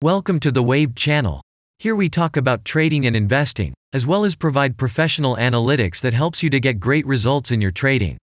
Welcome to the Waved channel. Here we talk about trading and investing, as well as provide professional analytics that helps you to get great results in your trading.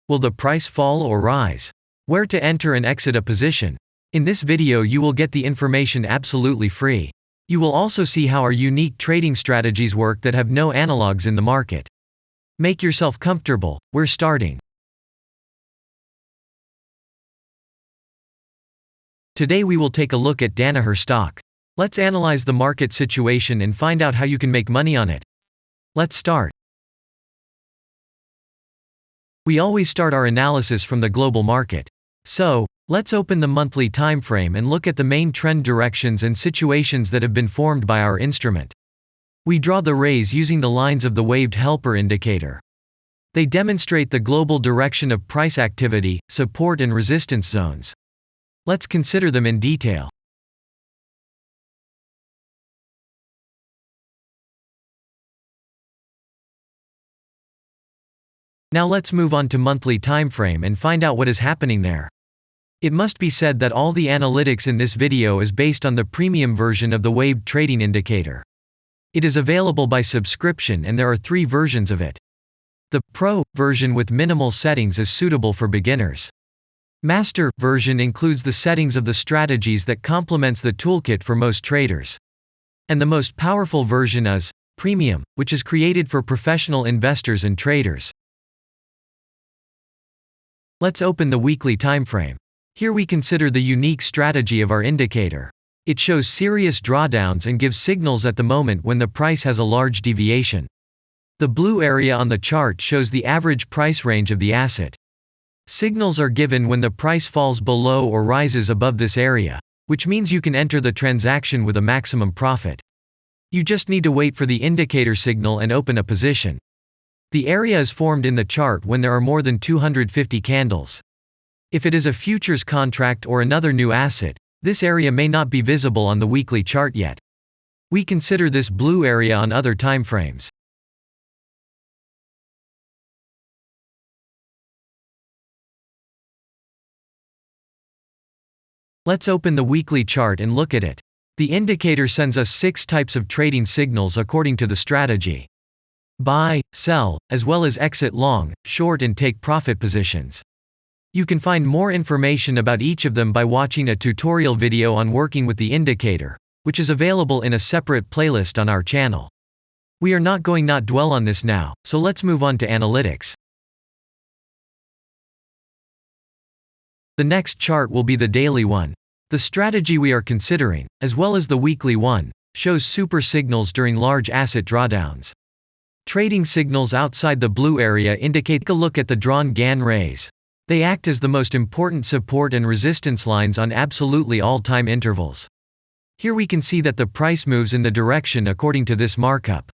Will the price fall or rise? Where to enter and exit a position? In this video you will get the information absolutely free. You will also see how our unique trading strategies work that have no analogs in the market. Make yourself comfortable, we're starting. Today we will take a look at Danaher stock. Let's analyze the market situation and find out how you can make money on it. Let's start. We always start our analysis from the global market. So, let's open the monthly time frame and look at the main trend directions and situations that have been formed by our instrument. We draw the rays using the lines of the waved helper indicator. They demonstrate the global direction of price activity, support and resistance zones. Let's consider them in detail. Now let's move on to monthly time frame and find out what is happening there. It must be said that all the analytics in this video is based on the premium version of the waved trading indicator. It is available by subscription and there are 3 versions of it. The Pro version with minimal settings is suitable for beginners. Master version includes the settings of the strategies that complements the toolkit for most traders. And the most powerful version is Premium, which is created for professional investors and traders. Let's open the weekly time frame. Here we consider the unique strategy of our indicator. It shows serious drawdowns and gives signals at the moment when the price has a large deviation. The blue area on the chart shows the average price range of the asset. Signals are given when the price falls below or rises above this area, which means you can enter the transaction with a maximum profit. You just need to wait for the indicator signal and open a position. The area is formed in the chart when there are more than 250 candles. If it is a futures contract or another new asset, this area may not be visible on the weekly chart yet. We consider this blue area on other time frames. Let's open the weekly chart and look at it. The indicator sends us 6 types of trading signals according to the strategy. Buy, sell, as well as exit long, short and take profit positions. You can find more information about each of them by watching a tutorial video on working with the indicator, which is available in a separate playlist on our channel. We are not going to dwell on this now, so let's move on to analytics. The next chart will be the daily one. The strategy we are considering, as well as the weekly one, shows super signals during large asset drawdowns. Trading signals outside the blue area indicate. Take a look at the drawn Gann rays. They act as the most important support and resistance lines on absolutely all time intervals. Here we can see that the price moves in the direction according to this markup.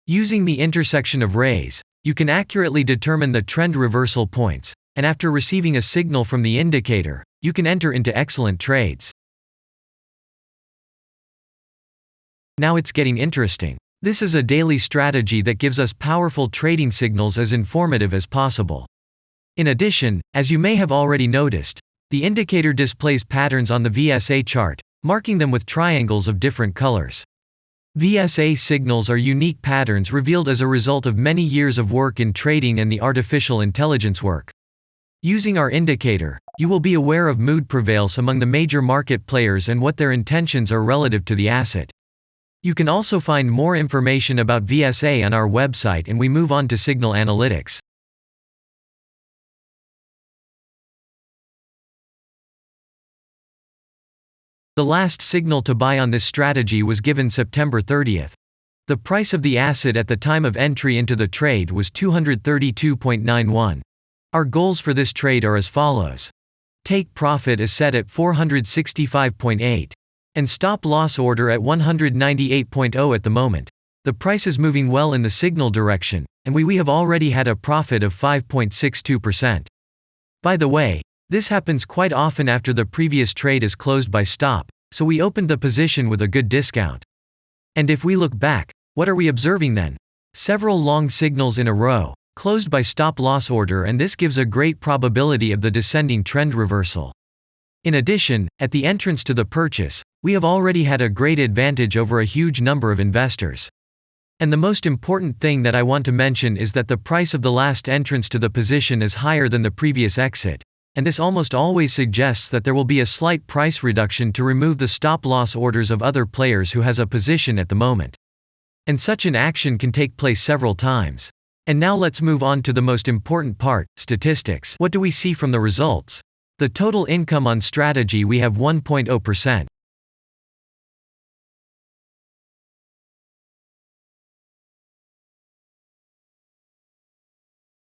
Using the intersection of rays, you can accurately determine the trend reversal points, and after receiving a signal from the indicator, you can enter into excellent trades. Now it's getting interesting. This is a daily strategy that gives us powerful trading signals as informative as possible. In addition, as you may have already noticed, the indicator displays patterns on the VSA chart, marking them with triangles of different colors. VSA signals are unique patterns revealed as a result of many years of work in trading and the artificial intelligence work. Using our indicator, you will be aware of mood prevails among the major market players and what their intentions are relative to the asset. You can also find more information about VSA on our website, and we move on to signal analytics. The last signal to buy on this strategy was given September 30th. The price of the asset at the time of entry into the trade was 232.91. Our goals for this trade are as follows. Take profit is set at 465.8. And stop loss order at 198.0 at the moment. The price is moving well in the signal direction, and we have already had a profit of 5.62%. By the way, this happens quite often after the previous trade is closed by stop, so we opened the position with a good discount. And if we look back, what are we observing then? Several long signals in a row, closed by stop loss order, and this gives a great probability of the descending trend reversal. In addition, at the entrance to the purchase, we have already had a great advantage over a huge number of investors. And the most important thing that I want to mention is that the price of the last entrance to the position is higher than the previous exit, and this almost always suggests that there will be a slight price reduction to remove the stop-loss orders of other players who has a position at the moment. And such an action can take place several times. And now let's move on to the most important part, statistics. What do we see from the results? The total income on strategy, we have 1.0%.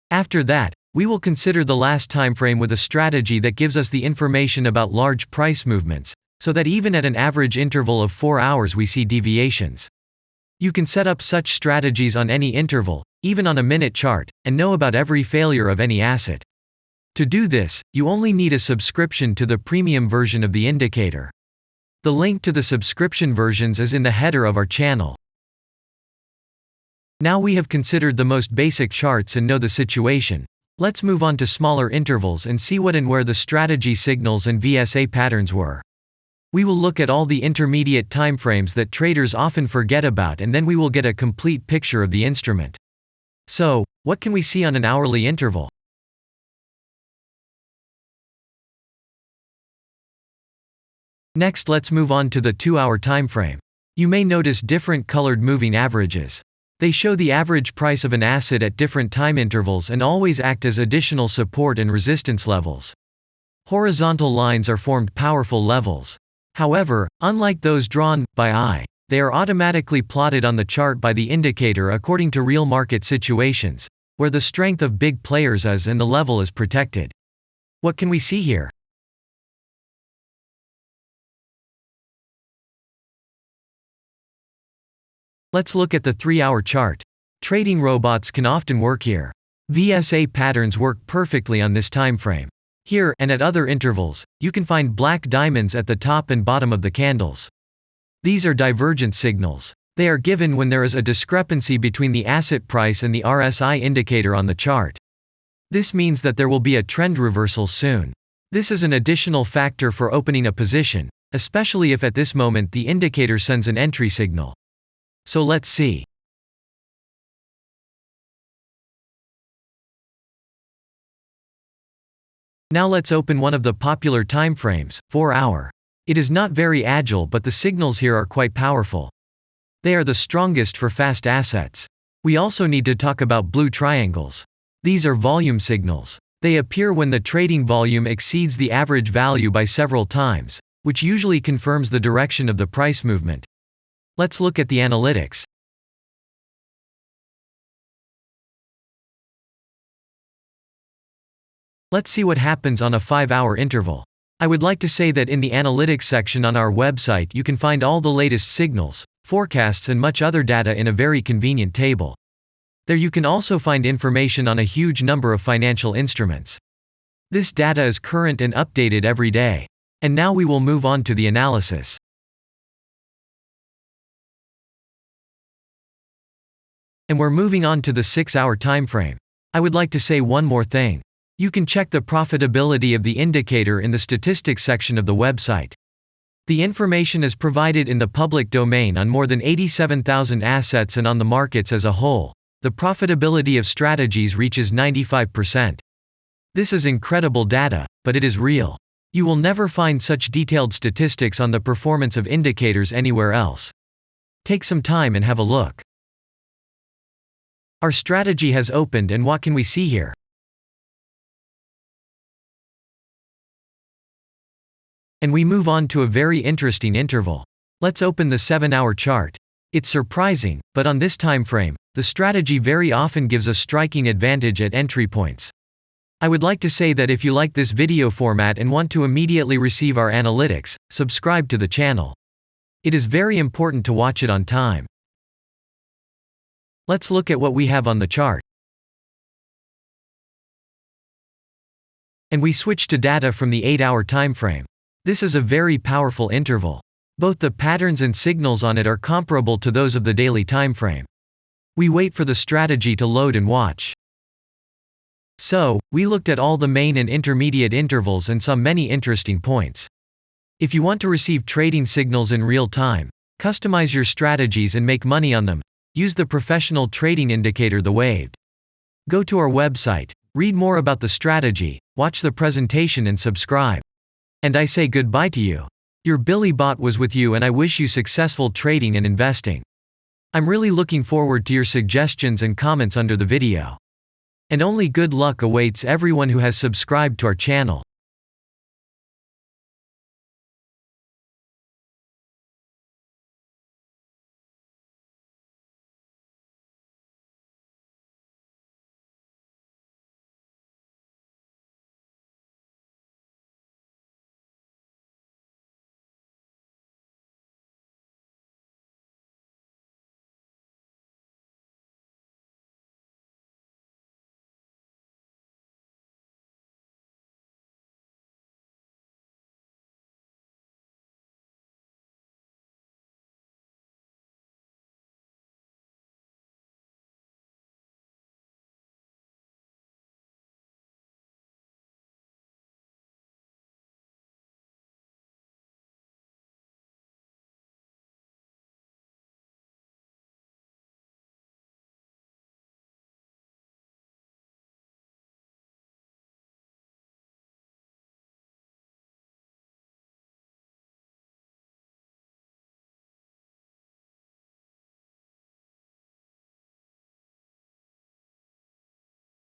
After that, we will consider the last time frame with a strategy that gives us the information about large price movements, so that even at an average interval of 4 hours we see deviations. You can set up such strategies on any interval, even on a minute chart, and know about every failure of any asset. To do this, you only need a subscription to the premium version of the indicator. The link to the subscription versions is in the header of our channel. Now we have considered the most basic charts and know the situation. Let's move on to smaller intervals and see what and where the strategy signals and VSA patterns were. We will look at all the intermediate timeframes that traders often forget about, and then we will get a complete picture of the instrument. So, what can we see on an hourly interval? Next, let's move on to the 2-hour timeframe. You may notice different colored moving averages. They show the average price of an asset at different time intervals and always act as additional support and resistance levels. Horizontal lines are formed powerful levels. However, unlike those drawn by eye, they are automatically plotted on the chart by the indicator according to real market situations, where the strength of big players is and the level is protected. What can we see here? Let's look at the 3-hour chart. Trading robots can often work here. VSA patterns work perfectly on this time frame. Here, and at other intervals, you can find black diamonds at the top and bottom of the candles. These are divergent signals. They are given when there is a discrepancy between the asset price and the RSI indicator on the chart. This means that there will be a trend reversal soon. This is an additional factor for opening a position, especially if at this moment the indicator sends an entry signal. So let's see. Now let's open one of the popular timeframes, 4-hour. It is not very agile, but the signals here are quite powerful. They are the strongest for fast assets. We also need to talk about blue triangles. These are volume signals. They appear when the trading volume exceeds the average value by several times, which usually confirms the direction of the price movement. Let's look at the analytics. Let's see what happens on a 5-hour interval. I would like to say that in the analytics section on our website you can find all the latest signals, forecasts and much other data in a very convenient table. There you can also find information on a huge number of financial instruments. This data is current and updated every day. And now we will move on to the analysis. And we're moving on to the 6-hour timeframe. I would like to say one more thing. You can check the profitability of the indicator in the statistics section of the website. The information is provided in the public domain on more than 87,000 assets, and on the markets as a whole, the profitability of strategies reaches 95%. This is incredible data, but it is real. You will never find such detailed statistics on the performance of indicators anywhere else. Take some time and have a look. Our strategy has opened, and what can we see here? And we move on to a very interesting interval. Let's open the 7-hour chart. It's surprising, but on this time frame, the strategy very often gives a striking advantage at entry points. I would like to say that if you like this video format and want to immediately receive our analytics, subscribe to the channel. It is very important to watch it on time. Let's look at what we have on the chart. And we switch to data from the 8-hour time frame. This is a very powerful interval. Both the patterns and signals on it are comparable to those of the daily time frame. We wait for the strategy to load and watch. So, we looked at all the main and intermediate intervals and saw many interesting points. If you want to receive trading signals in real time, customize your strategies and make money on them, use the professional trading indicator The Waved. Go to our website, read more about the strategy, watch the presentation and subscribe. And I say goodbye to you. Your Billy Bot was with you and I wish you successful trading and investing. I'm really looking forward to your suggestions and comments under the video. And only good luck awaits everyone who has subscribed to our channel.